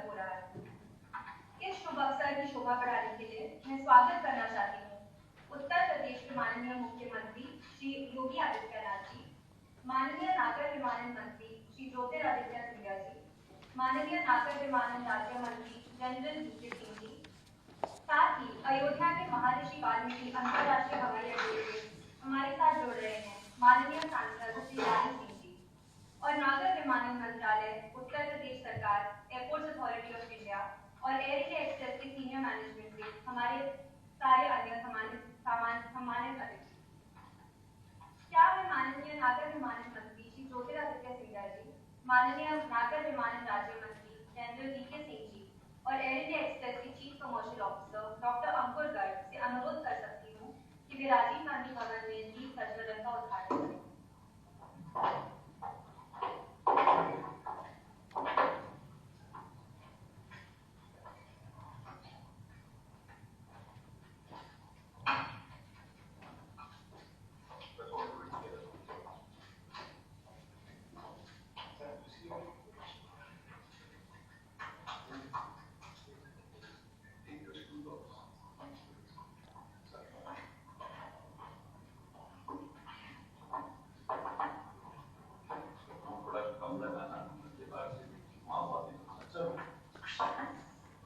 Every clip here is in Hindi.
गर्व हो रहा है। इस शुभ अवसर की शोभा बढ़ाने के लिए मैं स्वागत करना चाहती हूँ उत्तर प्रदेश के माननीय मुख्यमंत्री श्री योगी आदित्यनाथ जी, माननीय नागर विमानन मंत्री श्री ज्योतिरादित्य सिंधिया जी, माननीय नागर विमानन राज्य मंत्री जनरल वीके सिंह जी, साथ ही अयोध्या के महर्षि वाल्मीकि अंतरराष्ट्रीय हवाई अड्डे से हमारे साथ जुड़ रहे हैं माननीय सांसद श्री रानी सिंह जी, और नागर विमानन मंत्रालय, उत्तर प्रदेश सरकार, एयरपोर्ट्स अथॉरिटी ऑफ इंडिया और एयर इंडिया एक्सप्रेस के सीनियर मैनेजमेंट के हमारे सारे अन्य सम्मानित अतिथि। क्या मैं माननीय नागर विमानन मंत्री श्री ज्योतिरादित्य सिंधिया जी, माननीय नागर विमानन राज्य मंत्री जनरल वीके सिंह जी और एयर इंडिया एक्सप्रेस के चीफ कमर्शियल ऑफिसर डॉक्टर अंकुर गर्ग से अनुरोध कर सकती हूँ कि वे राजीव गांधी भवन में दीप प्रज्वलन का उद्घाटन करें।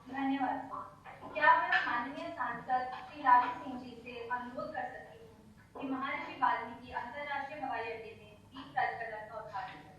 धन्यवाद। क्या मैं माननीय सांसद श्री रानी सिंह जी से अनुरोध कर सकती हूँ कि महर्षि वाल्मीकि अंतरराष्ट्रीय हवाई अड्डे में दीप प्रज्वलन का उद्घाटन करें।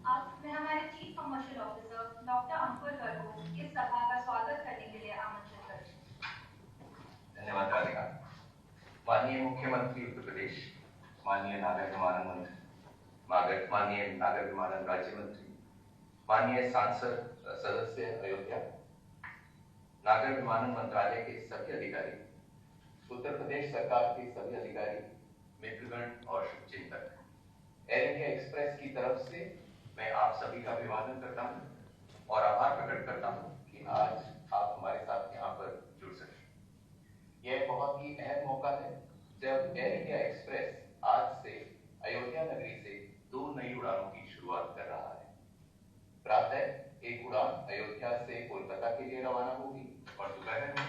अब मैं हमारे चीफ कमर्शियल ऑफिसर डॉक्टर अंकुर गर्ग को इस सभा का स्वागत करने के लिए आमंत्रित करती हूँ। धन्यवाद राधिका। माननीय मुख्यमंत्री उत्तर प्रदेश, माननीय नागर विमानन मंत्री, माननीय नागर विमानन राज्य मंत्री, माननीय सांसद सदस्य अयोध्या, नागर विमानन मंत्रालय के सभी अधिकारी, उत्तर प्रदेश सरकार के सभी अधिकारी, मित्रगण और शुभचिंतक, एयर इंडिया एक्सप्रेस की तरफ से मैं आप सभी का अभिवादन करता हूं और आभार प्रकट करता हूं कि आज आप हमारे साथ यहाँ पर जुड़ सके। यह बहुत ही अहम मौका है जब एयर इंडिया एक्सप्रेस आज से अयोध्या नगरी से 2 नई उड़ानों की शुरुआत कर रहा है। प्रातः एक उड़ान अयोध्या से कोलकाता के लिए रवाना होगी और दोपहर में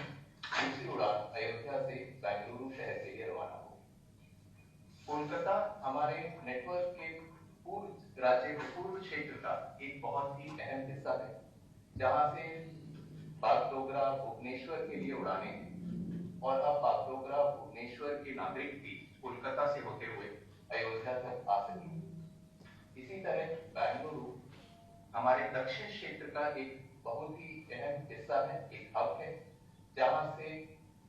दूसरी उड़ान अयोध्या से बेंगलुरु शहर के लिए रवाना होगी। कोलकाता हमारे नेटवर्क के पूर्व क्षेत्र का एक बहुत ही अहम हिस्सा है, जहां से बागडोगरा भुवनेश्वर के लिए उड़ाने हैं और अब बागडोगरा भुवनेश्वर के नागरिक भी कोलकाता से होते हुए अयोध्या तक आ सकेंगे। इसी तरह बेंगलुरु हमारे दक्षिण क्षेत्र का एक बहुत ही अहम हिस्सा है, एक हब है, जहां से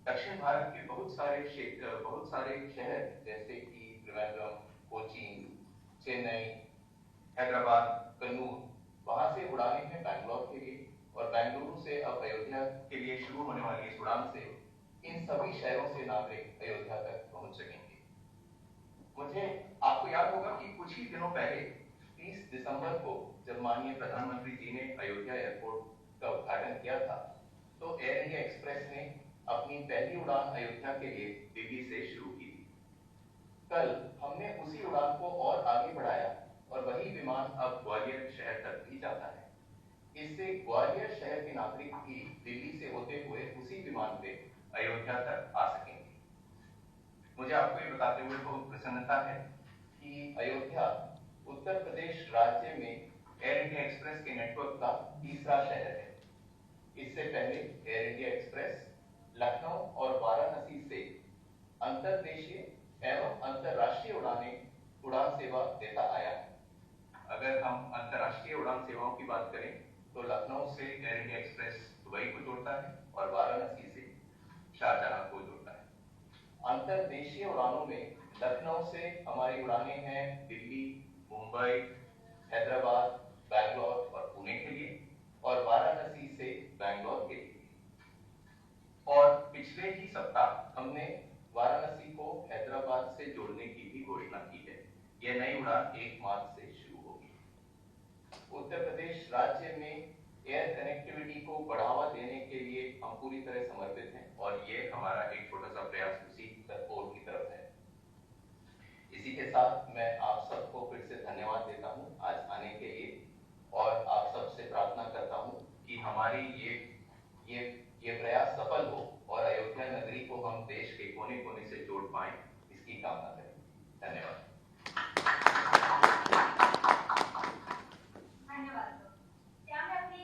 दक्षिण भारत के बहुत सारे शहर जैसे कि त्रिवेंद्रम, कोचीन, चेन्नई, हैदराबाद, कन्नूर, वहां से उड़ानें हैं बेंगलोर के लिए और बेंगलुरु से अब अयोध्या के लिए शुरू होने वाली इस उड़ान से इन सभी शहरों से नागरिक अयोध्या तक पहुंच सकेंगे। मुझे आपको याद होगा कि कुछ ही दिनों पहले 30 दिसंबर को जब माननीय प्रधानमंत्री जी ने अयोध्या एयरपोर्ट का उद्घाटन किया था, तो एयर इंडिया एक्सप्रेस ने अपनी पहली उड़ान अयोध्या के लिए दिल्ली से शुरू की थी। कल हमने उसी उड़ान को और आगे बढ़ाया और वही विमान अब ग्वालियर शहर तक भी जाता है। इससे ग्वालियर शहर के नागरिक भी दिल्ली से होते हुए उसी विमान पे अयोध्या तक आ सकेंगे। मुझे आपको ये बताते हुए बहुत प्रसन्नता है कि अयोध्या उत्तर प्रदेश राज्य में एयर इंडिया एक्सप्रेस के नेटवर्क का तीसरा शहर है। इससे पहले एयर इंडिया एक्सप्रेस लखनऊ और वाराणसी से अंतरदेशीय एवं अंतरराष्ट्रीय उड़ान सेवा देता आया है। अगर हम अंतरराष्ट्रीय उड़ान सेवाओं की बात करें तो लखनऊ से एयर इंडिया एक्सप्रेस दुबई को जोड़ता है और वाराणसी से शारजाह को जोड़ता है। अंतरदेशीय उड़ानों में लखनऊ से हमारी उड़ानें हैं दिल्ली, मुंबई, हैदराबाद, बैंगलोर और पुणे के लिए और वाराणसी से बैंगलोर के लिए। और पिछले ही सप्ताह हमने वाराणसी को हैदराबाद से जोड़ने की भी घोषणा की है। यह नई उड़ान 1 मार्च से शुरू होगी। उत्तर प्रदेश राज्य में एयर कनेक्टिविटी को बढ़ावा देने के लिए हम पूरी तरह समर्पित हैं और ये हमारा एक छोटा सा प्रयास उसी ओर की तरफ है। इसी के साथ मैं आप सबको फिर से धन्यवाद देता हूं आज आने के लिए और आप सबसे प्रार्थना करता हूं कि हमारी ये प्रयास सफल हो और अयोध्या नगरी को हम देश के कोने कोने से जोड़ पाएं, इसकी कामना करें। धन्यवाद। धन्यवाद। क्या मैं अपने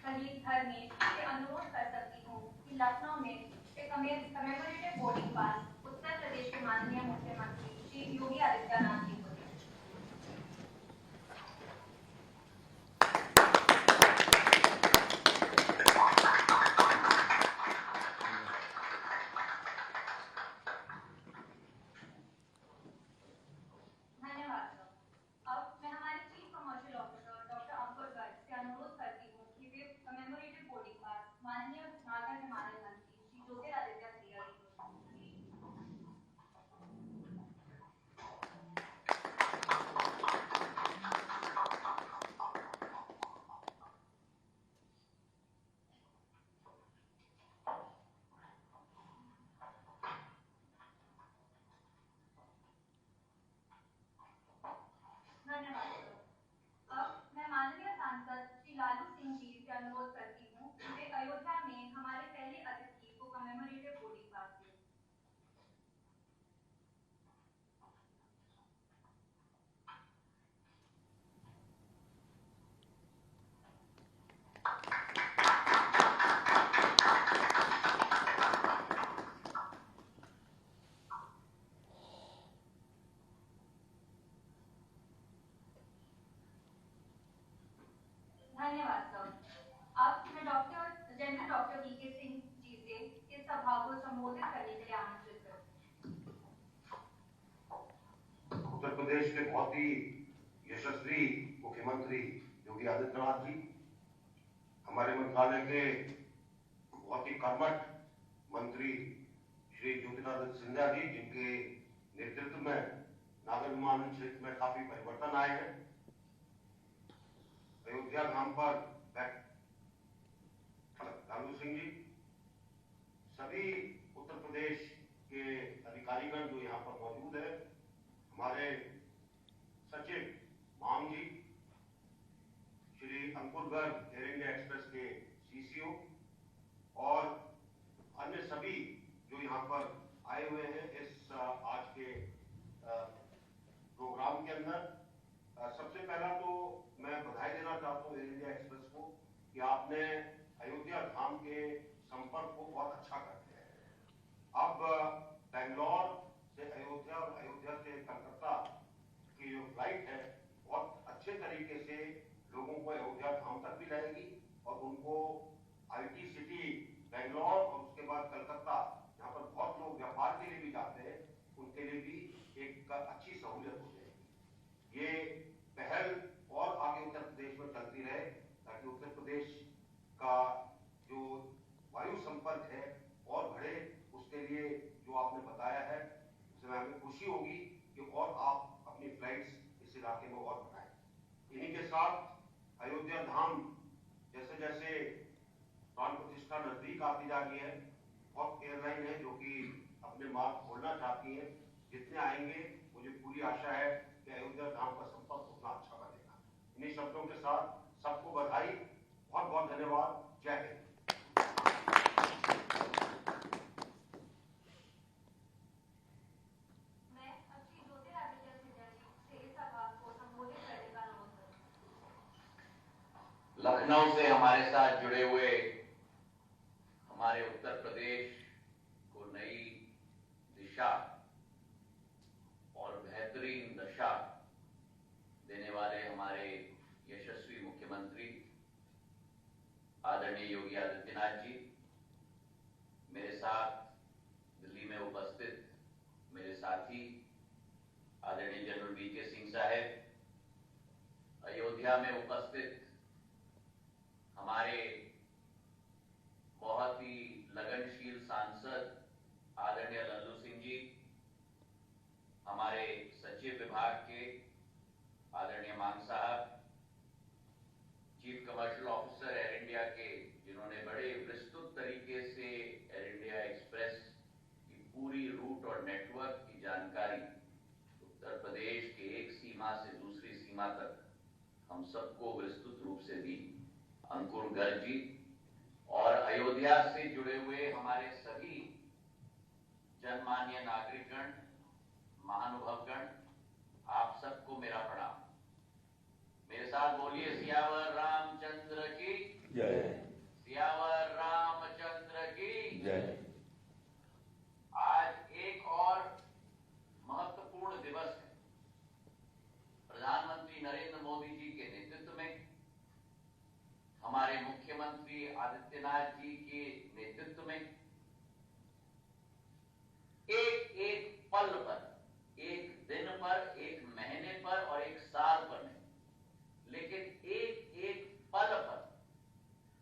कलीग धर्मेश से अनुरोध कर सकती हूँ कि लखनऊ में एक commemorative boarding pass Uttar Pradesh के माननीय मुख्यमंत्री श्री योगी आदित्यनाथ जी को दें। धन्यवाद। अब मैं हमारे चीफ कमर्शियल ऑफिसर डॉक्टर अंकुर गर्ग से अनुरोध करती हूँ कि वे कमेमोरेटिव बोर्डिंग पास माननीय नागर विमानन मंत्री श्री ज्योतिरादित्य सिंधिया जी को दें। धन्यवाद। अब मैं माननीय सांसद श्री लालू सिंह जी से अनुरोध करती हूँ कि वे अयोध्या में हमारे पहले अतिथि को कमेमोरेटिव बोर्डिंग पास दें। धन्यवाद सर। अब मैं general doctor VK Singh ji से इस सभा को संबोधित करने के लिए आमंत्रित करती हूँ। उत्तर प्रदेश के बहुत ही यशस्वी मुख्यमंत्री योगी आदित्यनाथ जी, हमारे मंत्रालय के बहुत ही कर्मठ मंत्री श्री ज्योतिरादित्य सिंधिया जी, जिनके नेतृत्व में नागर विमानन क्षेत्र में काफी परिवर्तन आए हैं। अयोध्या धाम पर लालू सिंह जी, सभी उत्तर प्रदेश के अधिकारीगण जो यहाँ पर मौजूद है, हमारे सचिव मांग जी, श्री अंकुर गर्ग एयर इंडिया एक्सप्रेस के सीसीओ और अन्य सभी जो यहाँ पर आए हुए हैं इस आज के प्रोग्राम के अंदर। सबसे पहला तो मैं बधाई देना चाहता हूँ एयर इंडिया एक्सप्रेस को कि आपने अयोध्या धाम के संपर्क को बहुत अच्छा कर दिया है। अब बेंगलोर से अयोध्या और अयोध्या से कलकत्ता की जो फ्लाइट है बहुत अच्छे तरीके से लोगों को अयोध्या धाम तक भी लाएगी और उनको आईटी सिटी बेंगलोर और उसके बाद कलकत्ता, जहाँ पर बहुत लोग व्यापार के लिए भी जाते हैं, उनके लिए भी एक अच्छी सहूलियत हो जाएगी। ये पहल और आगे उत्तर प्रदेश में चलती रहे ताकि उत्तर प्रदेश का जो वायु संपर्क है और बढ़े। उसके लिए जो आपने बताया है उसमें हमें खुशी होगी कि और आप अपनी फ्लाइट्स इस इलाके में और बढ़ाएं। इन्हीं के साथ अयोध्या धाम जैसे जैसे प्राण प्रतिष्ठा नजदीक आती जा रही है, बहुत एयरलाइन है जो कि अपने मार्ग खोलना चाहती है। जितने आएंगे मुझे पूरी आशा है कि अयोध्या धाम का संपर्क उतना अच्छा बनेगा। इन्हीं शब्दों के साथ सबको बधाई, बहुत बहुत धन्यवाद। जय हिंद। मैं श्री ज्योतिरादित्य सिंधिया जी से इस सभा को संबोधित करने का अनुरोध करती हूँ। लखनऊ से हमारे साथ जुड़े हुए हमारे उत्तर प्रदेश को नई दिशा और बेहतरीन दशा देने वाले हमारे यशस्वी मुख्यमंत्री आदरणीय योगी आदित्यनाथ जी, मेरे साथ दिल्ली में उपस्थित मेरे साथी आदरणीय जनरल वीके सिंह साहब, अयोध्या में उपस्थित हमारे बहुत ही लगनशील सांसद आदरणीय लल्लू सिंह जी, सचिव विभाग के आदरणीय मान साहब, chief commercial officer air India के, जिन्होंने बड़े विस्तृत तरीके से एयर इंडिया एक्सप्रेस की पूरी रूट और नेटवर्क की जानकारी उत्तर प्रदेश के एक सीमा से दूसरी सीमा तक हम सबको विस्तृत रूप से दी, अंकुर गर्ग जी, और अयोध्या से जुड़े हुए हमारे सभी जनमान्य नागरिकगण, महानुभवगण, आप सबको मेरा प्रणाम। मेरे साथ बोलिए, सियावर रामचंद्र की जय। सियावर रामचंद्र की जय। आज एक और महत्वपूर्ण दिवस है। प्रधानमंत्री नरेंद्र मोदी जी के नेतृत्व में, हमारे मुख्यमंत्री आदित्यनाथ जी के नेतृत्व में एक एक पल पर, एक दिन पर, एक महीने पर और एक साल पर नहीं, लेकिन एक एक पल पर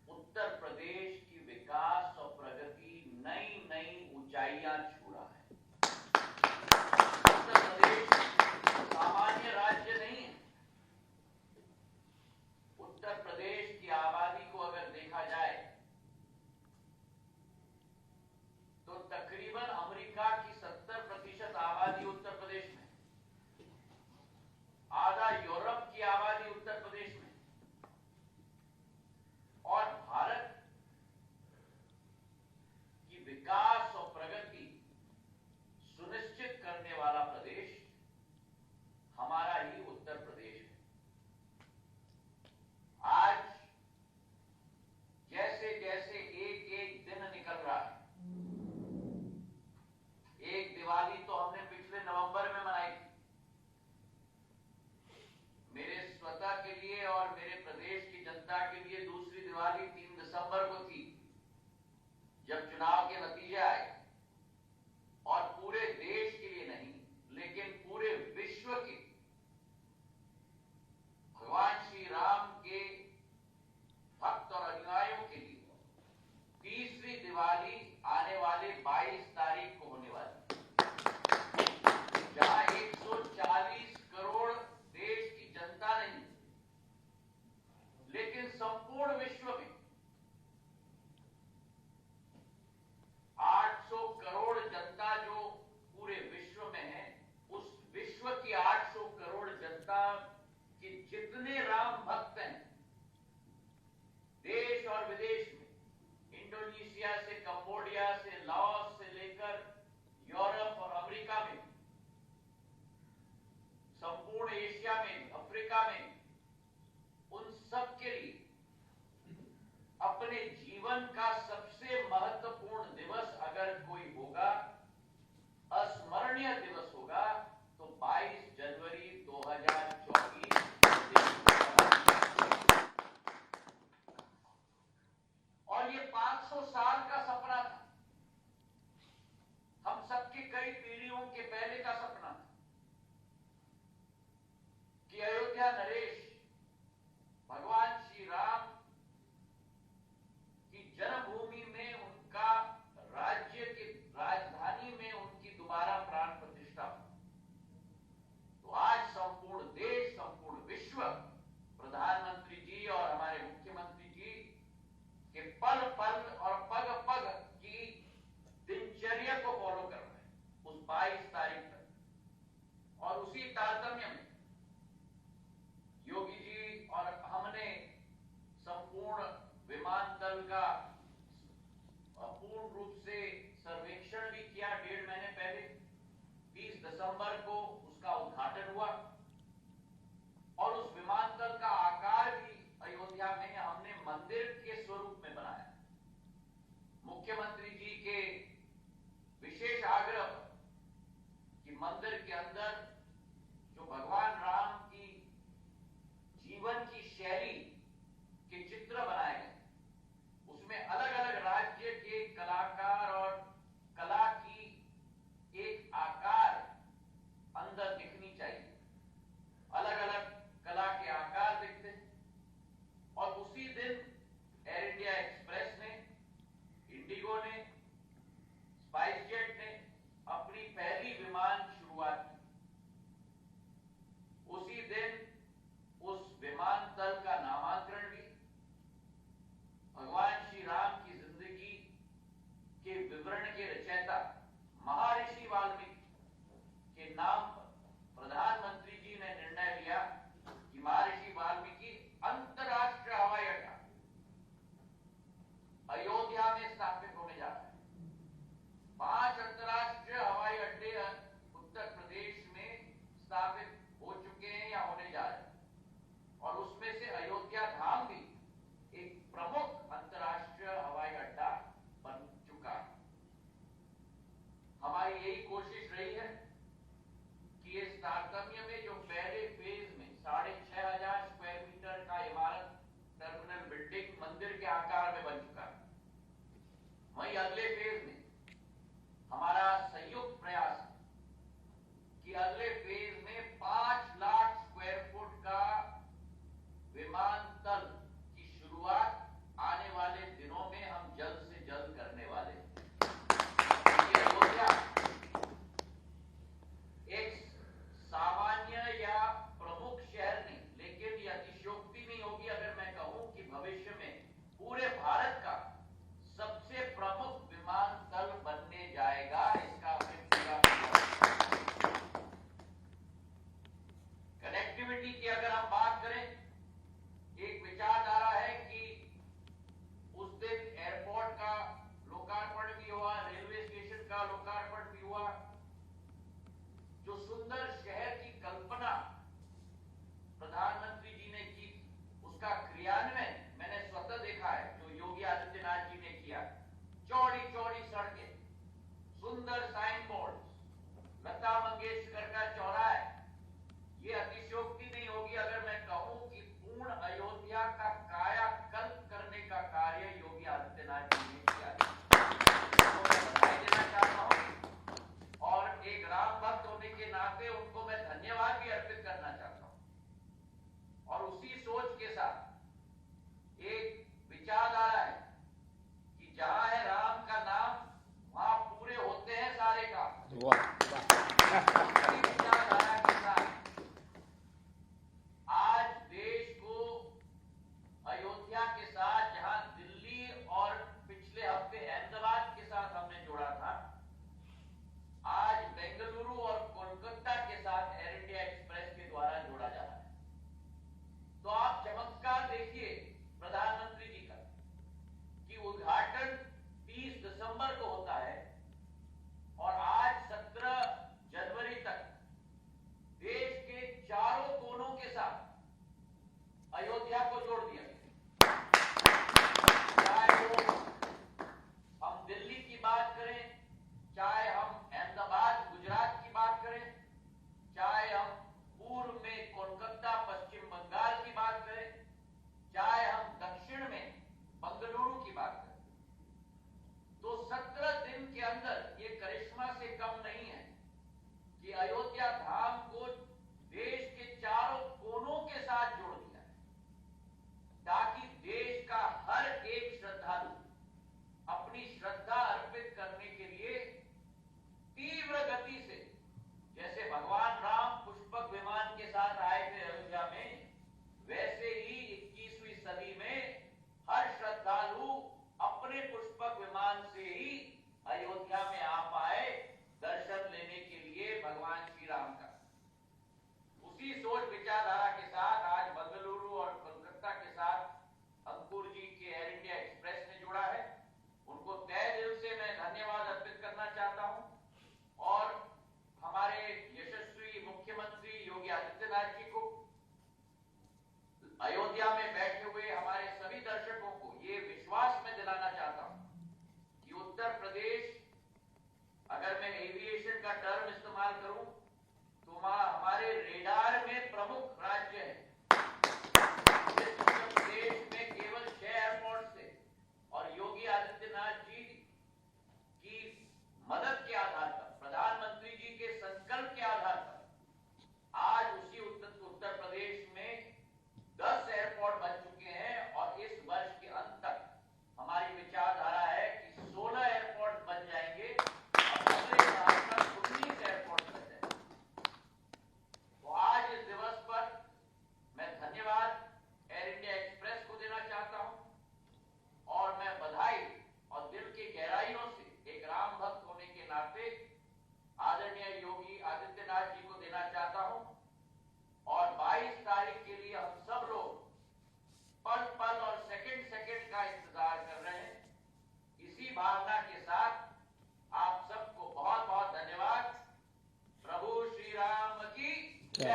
उत्तर प्रदेश की विकास और प्रगति नई नई ऊंचाइयां छू रहा है। उत्तर प्रदेश सामान्य राज्य नहीं है। उत्तर प्रदेश की आबादी को अगर देखा जाए तो तकरीबन अमेरिका की 70% आबादी उत्तर प्रदेश में, आधा यूरोप की आबादी उत्तर प्रदेश में, और भारत की विकास और प्रगति सुनिश्चित करने वाला प्रदेश हमारा ही उत्तर प्रदेश है। आज जैसे जैसे एक एक दिन निकल रहा है, एक दिवाली तो हमने पिछले नवंबर में मनाई थी। मेरे स्वतः के लिए और मेरे प्रदेश की जनता के लिए दूसरी दिवाली 3 दिसंबर को थी, जब चुनाव के नतीजे आए। और पूरे देश के लिए नहीं, लेकिन पूरे विश्व के भगवान श्री राम के भक्त और अनुयायियों के लिए तीसरी दिवाली आने वाले 22 तारीख को होने वाली, जहां 140 करोड़ देश की जनता नहीं, लेकिन संपूर्ण विश्व में 800 करोड़ जनता जो पूरे विश्व में है, उस विश्व की 800 करोड़ जनता के जितने राम भक्त हैं, देश और विदेश में, इंडोनेशिया से कंबोडिया से लाओस से लेकर यूरोप और अमेरिका में, संपूर्ण एशिया में, अफ्रीका में, उन सब के लिए अपने जीवन का सबसे महत्वपूर्ण दिवस अगर कोई होगा, अस्मरणीय दिवस होगा, तो 22 जनवरी 2024। और ये 500 साल का सपना था, हम सबके कई पीढ़ियों के पहले का सपना था कि अयोध्या नरेश भगवान श्री राम की जन्मभूमि में, उनका राज्य की राजधानी में उनकी दोबारा प्राण प्रतिष्ठा हो। तो आज संपूर्ण देश, संपूर्ण विश्व प्रधानमंत्री जी और हमारे मुख्यमंत्री जी के पल पल और पग पग की दिनचर्या को फॉलो कर रहे हैं उस 22 तारीख तक। और उसी तारतम्य में योगी जी और हमने संपूर्ण विमानतल का पूर्ण रूप से सर्वेक्षण भी किया। 1.5 महीने पहले 30 दिसंबर को उसका उद्घाटन हुआ, और उस विमानतल का आकार भी अयोध्या में हमने मंदिर के स्वरूप में बनाया। मुख्यमंत्री जी के विशेष आग्रह कि मंदिर के अंदर जो भगवान राम की जीवन की शैली के चित्र बनाए गए, उसमें अलग अलग राज्य के कलाकार और कला की एक आकार अंदर दिखनी चाहिए। अलग अलग कला के आकार दिखते हैं। और उसी दिन एयर इंडिया एक्सप्रेस ने, इंडिगो ने, स्पाइस जेट ने अपनी पहली विमान शुरुआत की। के नाम पर प्रधानमंत्री जी ने निर्णय लिया कि महर्षि वाल्मीकि अंतरराष्ट्रीय हवाई अड्डा अयोध्या में स्थापित होने जा रहा है। 5 अंतरराष्ट्रीय हवाई अड्डे उत्तर प्रदेश में स्थापित हो चुके हैं या होने जा रहे हैं और उसमें से अयोध्या धाम भी एक प्रमुख अंतरराष्ट्रीय हवाई अड्डा बन चुका है। हमारी यही कोशिश रही है कि इस तारतम्य में जो पहले फेज में 6500 स्क्वायर मीटर का इमारत टर्मिनल बिल्डिंग मंदिर के आकार में बन चुका है, वहीं अगले फेज में हमारा संयुक्त प्रयास है कि अगले फेज में 5 लाख स्क्वायर फुट का विमानतल की शुरुआत आने वाले दिनों में हम जल्द से जल्द करने वाले हैं। अयोध्या एक सामान्य या प्रमुख शहर नहीं, लेकिन यह अतिशयोक्ति नहीं होगी अगर मैं कहूं कि भविष्य में पूरे भारत का सबसे प्रमुख विमानतल बनने जाएगा। इसका हमें पूरा कनेक्टिविटी की अगर हम बात करें, एक विचारधारा है कि उस दिन एयरपोर्ट का लोकार्पण भी हुआ, रेलवे स्टेशन का लोकार्पण भी हुआ। जो सुंदर शहर की कल्पना प्रधानमंत्री जी ने की, उसका क्रियान्वयन मैंने स्वतः देखा है, जो योगी आदित्यनाथ जी ने किया। चौड़ी चौड़ी सड़कें, सुंदर साइन बोर्ड, लता मंगेशकर का चौराहा। ये अतिशयोक्ति नहीं होगी अगर मैं कहूं कि पूर्ण अयोध्या का कायाकल्प करने का कार्य योगी आदित्यनाथ जी ने किया है। तो मैं बधाई देना चाहता हूं और एक राम भक्त होने के नाते उनको मैं धन्यवाद भी अर्पित करना चाहता हूं। और उसी सोच के साथ एक विचारधारा है कि जहां है राम का नाम, वहां पूरे होते हैं सारे काम। विचारधारा के साथ आज देश को अयोध्या के साथ, जहां दिल्ली और पिछले हफ्ते अहमदाबाद के साथ हमने जोड़ा था, आज बेंगलुरु और कोलकाता के साथ एयर इंडिया एक्सप्रेस के द्वारा जोड़ा जा रहा है। तो आप चमत्कार देखिए प्रधानमंत्री जी का कि उद्घाटन 30 दिसंबर को होता है और आज 17 जनवरी तक देश के चारों कोनों के साथ अयोध्या को जोड़ दिया। चाहे वो हम दिल्ली की बात करें, चाहे हम अहमदाबाद गुजरात की बात करें, चाहे हम पूर्व में कोलकाता पश्चिम बंगाल की बात करें, चाहे हम दक्षिण में बंगलुरु की बात करें, तो 17 दिन के अंदर ये करिश्मा से कम नहीं है कि अयोध्या धाम को देश के चारों कोनों के साथ जोड़ दिया है, ताकि देश का हर एक श्रद्धालु अपनी श्रद्धा अर्पित करने के लिए तीव्र गति से, जैसे भगवान राम पुष्पक विमान के साथ आए थे अयोध्या में, वैसे ही 21वीं सदी में हर श्रद्धालु अपने पुष्पक विमान से ही अयोध्या में आ पाए दर्शन लेने के लिए भगवान श्री राम का। उसी सोच विचारधारा के साथ आज बंगलुरु और कोलकाता के साथ अंकुर जी के एयर इंडिया एक्सप्रेस ने जुड़ा है। उनको तहे दिल से मैं धन्यवाद अर्पित करना चाहता हूं और हमारे यशस्वी मुख्यमंत्री योगी आदित्यनाथ जी को, अयोध्या में बैठे हुए हमारे सभी दर्शकों को ये विश्वास में दिलाना चाहता हूं कि उत्तर प्रदेश, अगर मैं एविएशन का टर्म इस्तेमाल करूं तो हमारे रेडार में प्रमुख राज्य जय बहुत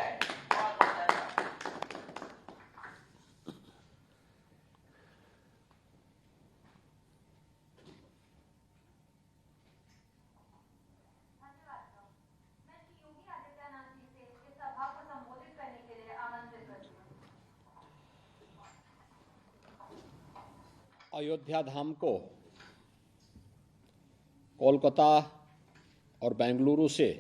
बहुत धन्यवाद। धन्यवाद सर। मैं श्री योगी आदित्यनाथ जी से इस सभा को संबोधित करने के लिए आमंत्रित करती हूँ। अयोध्या धाम को कोलकाता और बेंगलुरु से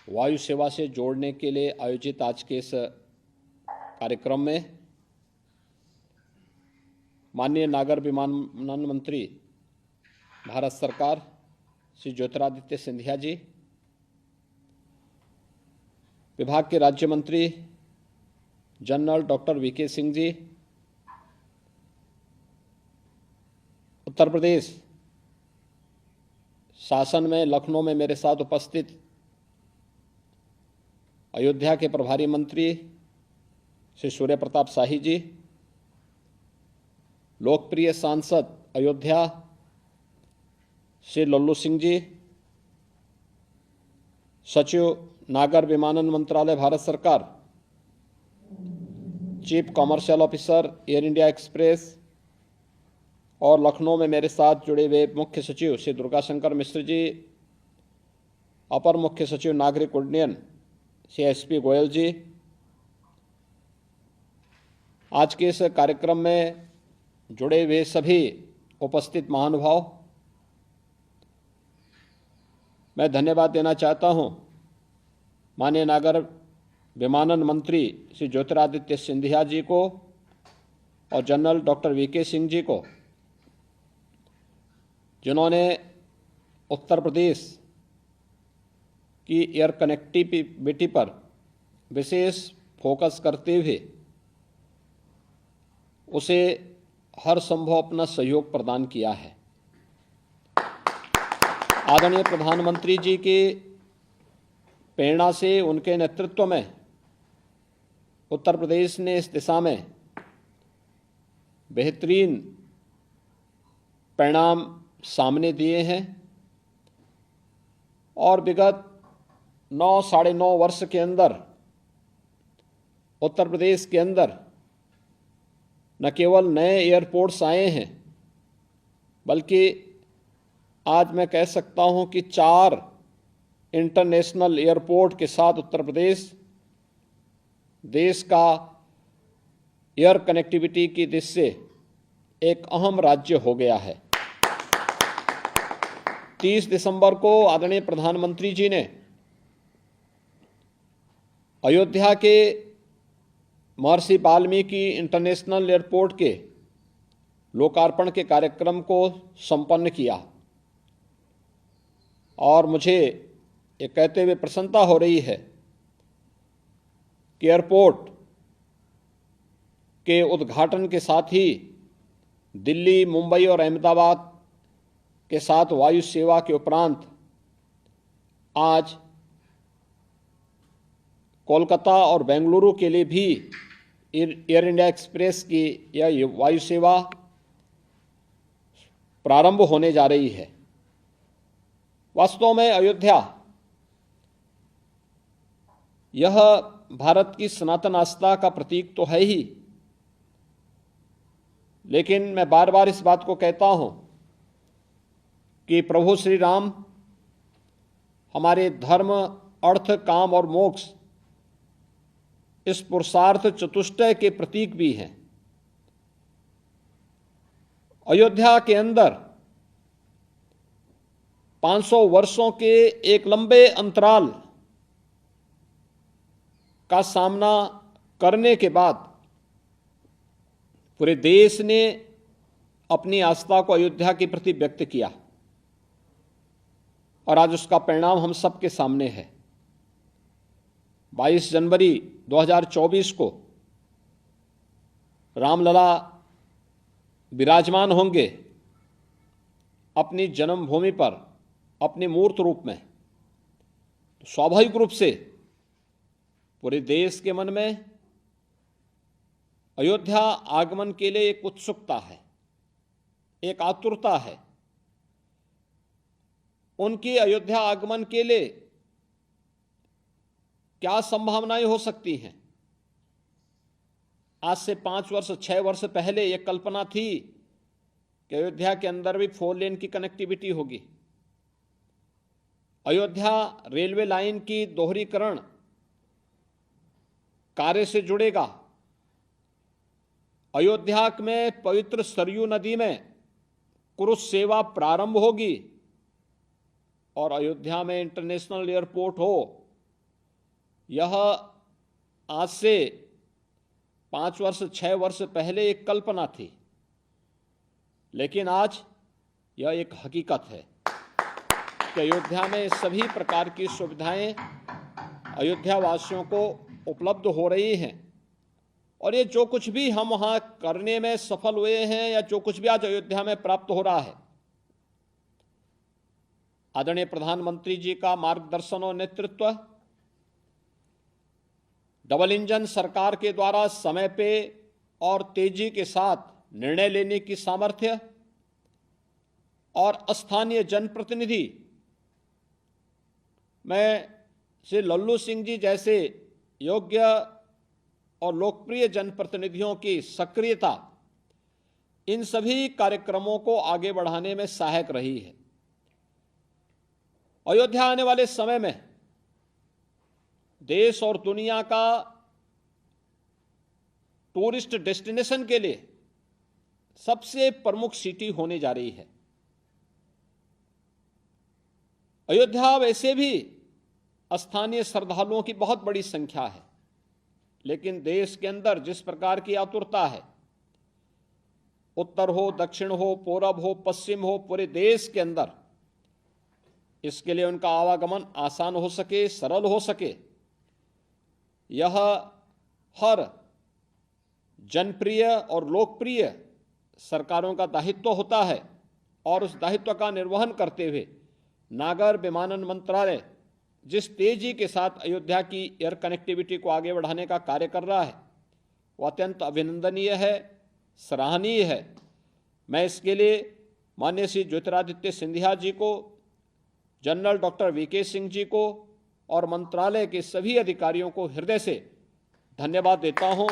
वायु सेवा से जोड़ने के लिए आयोजित आज के इस कार्यक्रम में माननीय नागर विमानन मंत्री भारत सरकार श्री ज्योतिरादित्य सिंधिया जी, विभाग के राज्य मंत्री general doctor VK Singh ji, Uttar Pradesh शासन में लखनऊ में मेरे साथ उपस्थित अयोध्या के प्रभारी मंत्री श्री सूर्य प्रताप शाही जी, लोकप्रिय सांसद अयोध्या श्री लल्लू सिंह जी, सचिव नागर विमानन मंत्रालय भारत सरकार, chief commercial officer air India express और लखनऊ में मेरे साथ जुड़े हुए मुख्य सचिव श्री दुर्गाशंकर मिश्र जी, अपर मुख्य सचिव नागरिक उड्डयन श्री एसपी गोयल जी, आज के इस कार्यक्रम में जुड़े हुए सभी उपस्थित महानुभाव, मैं धन्यवाद देना चाहता हूं माननीय नागर विमानन मंत्री श्री ज्योतिरादित्य सिंधिया जी को और general doctor VK Singh ji को, जिन्होंने उत्तर प्रदेश की एयर कनेक्टिविटी पर विशेष फोकस करते हुए उसे हर संभव अपना सहयोग प्रदान किया है। आदरणीय प्रधानमंत्री जी की प्रेरणा से, उनके नेतृत्व में उत्तर प्रदेश ने इस दिशा में बेहतरीन परिणाम सामने दिए हैं और विगत 9-9.5 वर्ष के अंदर उत्तर प्रदेश के अंदर न केवल नए एयरपोर्ट्स आए हैं, बल्कि आज मैं कह सकता हूं कि 4 इंटरनेशनल एयरपोर्ट के साथ उत्तर प्रदेश देश का एयर कनेक्टिविटी की दृष्टि से एक अहम राज्य हो गया है। 30 दिसंबर को आदरणीय प्रधानमंत्री जी ने अयोध्या के महर्षि वाल्मीकि इंटरनेशनल एयरपोर्ट के लोकार्पण के कार्यक्रम को संपन्न किया और मुझे ये कहते हुए प्रसन्नता हो रही है कि एयरपोर्ट के उद्घाटन के साथ ही दिल्ली, मुंबई और अहमदाबाद के साथ वायु सेवा के उपरांत आज कोलकाता और बेंगलुरु के लिए भी एयर इंडिया एक्सप्रेस की यह वायु सेवा प्रारंभ होने जा रही है। वास्तव में अयोध्या यह भारत की सनातन आस्था का प्रतीक तो है ही, लेकिन मैं बार बार इस बात को कहता हूं कि प्रभु श्री राम हमारे धर्म, अर्थ, काम और मोक्ष इस पुरुषार्थ चतुष्टय के प्रतीक भी हैं। अयोध्या के अंदर 500 वर्षों के एक लंबे अंतराल का सामना करने के बाद पूरे देश ने अपनी आस्था को अयोध्या के प्रति व्यक्त किया और आज उसका परिणाम हम सबके सामने है। 22 जनवरी 2024 को रामलला विराजमान होंगे अपनी जन्मभूमि पर अपने मूर्त रूप में। तो स्वाभाविक रूप से पूरे देश के मन में अयोध्या आगमन के लिए एक उत्सुकता है, एक आतुरता है। उनकी अयोध्या आगमन के लिए क्या संभावनाएं हो सकती हैं। आज से 5 वर्ष 6 वर्ष पहले यह कल्पना थी कि अयोध्या के अंदर भी 4 लेन की कनेक्टिविटी होगी। अयोध्या रेलवे लाइन की दोहरीकरण कार्य से जुड़ेगा। अयोध्या में पवित्र सरयू नदी में क्रूज सेवा प्रारंभ होगी और अयोध्या में इंटरनेशनल एयरपोर्ट हो। यह आज से 5 वर्ष 6 वर्ष पहले एक कल्पना थी, लेकिन आज यह एक हकीकत है कि अयोध्या में सभी प्रकार की सुविधाएं अयोध्या वासियों को उपलब्ध हो रही हैं। और ये जो कुछ भी हम वहाँ करने में सफल हुए हैं या जो कुछ भी आज अयोध्या में प्राप्त हो रहा है, आदरणीय प्रधानमंत्री जी का मार्गदर्शन और नेतृत्व, डबल इंजन सरकार के द्वारा समय पे और तेजी के साथ निर्णय लेने की सामर्थ्य और स्थानीय जनप्रतिनिधि में श्री लल्लू सिंह जी जैसे योग्य और लोकप्रिय जनप्रतिनिधियों की सक्रियता इन सभी कार्यक्रमों को आगे बढ़ाने में सहायक रही है। अयोध्या आने वाले समय में देश और दुनिया का टूरिस्ट डेस्टिनेशन के लिए सबसे प्रमुख सिटी होने जा रही है। अयोध्या वैसे भी स्थानीय श्रद्धालुओं की बहुत बड़ी संख्या है, लेकिन देश के अंदर जिस प्रकार की आतुरता है, उत्तर हो, दक्षिण हो, पूरब हो, पश्चिम हो, पूरे देश के अंदर इसके लिए उनका आवागमन आसान हो सके, सरल हो सके, यह हर जनप्रिय और लोकप्रिय सरकारों का दायित्व होता है। और उस दायित्व का निर्वहन करते हुए नागर विमानन मंत्रालय जिस तेजी के साथ अयोध्या की एयर कनेक्टिविटी को आगे बढ़ाने का कार्य कर रहा है, वह अत्यंत अभिनंदनीय है, सराहनीय है। मैं इसके लिए माननीय श्री ज्योतिरादित्य सिंधिया जी को, general doctor VK Singh ji को और मंत्रालय के सभी अधिकारियों को हृदय से धन्यवाद देता हूं।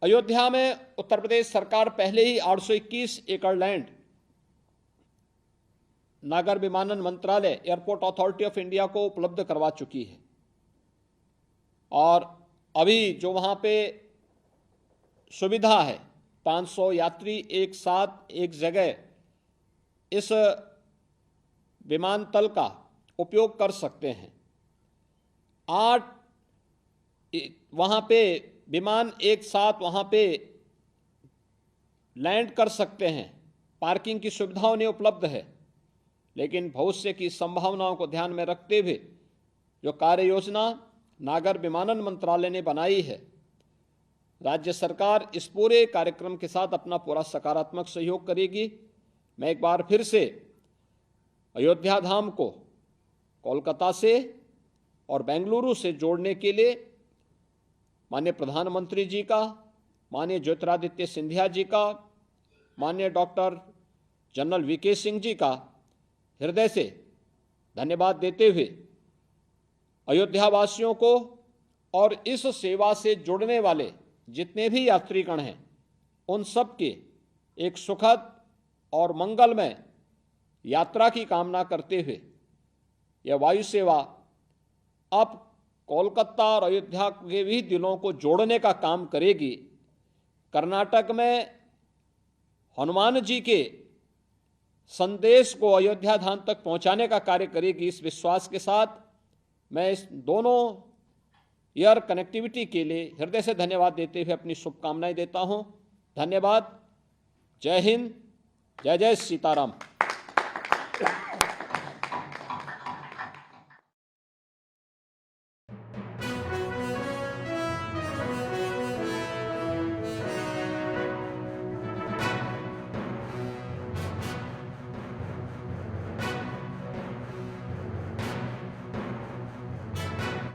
अयोध्या में उत्तर प्रदेश सरकार पहले ही 821 एकड़ लैंड नागर विमानन मंत्रालय, एयरपोर्ट अथॉरिटी ऑफ इंडिया को उपलब्ध करवा चुकी है। और अभी जो वहाँ पे सुविधा है, 500 यात्री एक साथ एक जगह इस विमानतल का उपयोग कर सकते हैं। 8 वहाँ पे विमान एक साथ वहाँ पे लैंड कर सकते हैं। पार्किंग की सुविधा उन्हें उपलब्ध है, लेकिन भविष्य की संभावनाओं को ध्यान में रखते हुए जो कार्य योजना नागर विमानन मंत्रालय ने बनाई है, राज्य सरकार इस पूरे कार्यक्रम के साथ अपना पूरा सकारात्मक सहयोग करेगी। मैं एक बार फिर से अयोध्या धाम को कोलकाता से और बेंगलुरु से जोड़ने के लिए माननीय प्रधानमंत्री जी का, माननीय ज्योतिरादित्य सिंधिया जी का, माननीय doctor general VK Singh ji का हृदय से धन्यवाद देते हुए अयोध्या वासियों को और इस सेवा से जुड़ने वाले जितने भी यात्रीगण हैं, उन सब के एक सुखद और मंगलमय यात्रा की कामना करते हुए यह वायु सेवा अब कोलकाता और अयोध्या के भी दिलों को जोड़ने का काम करेगी। कर्नाटक में हनुमान जी के संदेश को अयोध्या धाम तक पहुंचाने का कार्य करेगी। इस विश्वास के साथ मैं इस दोनों एयर कनेक्टिविटी के लिए हृदय से धन्यवाद देते हुए अपनी शुभकामनाएं देता हूं। धन्यवाद। जय हिंद, जय जय सीताराम।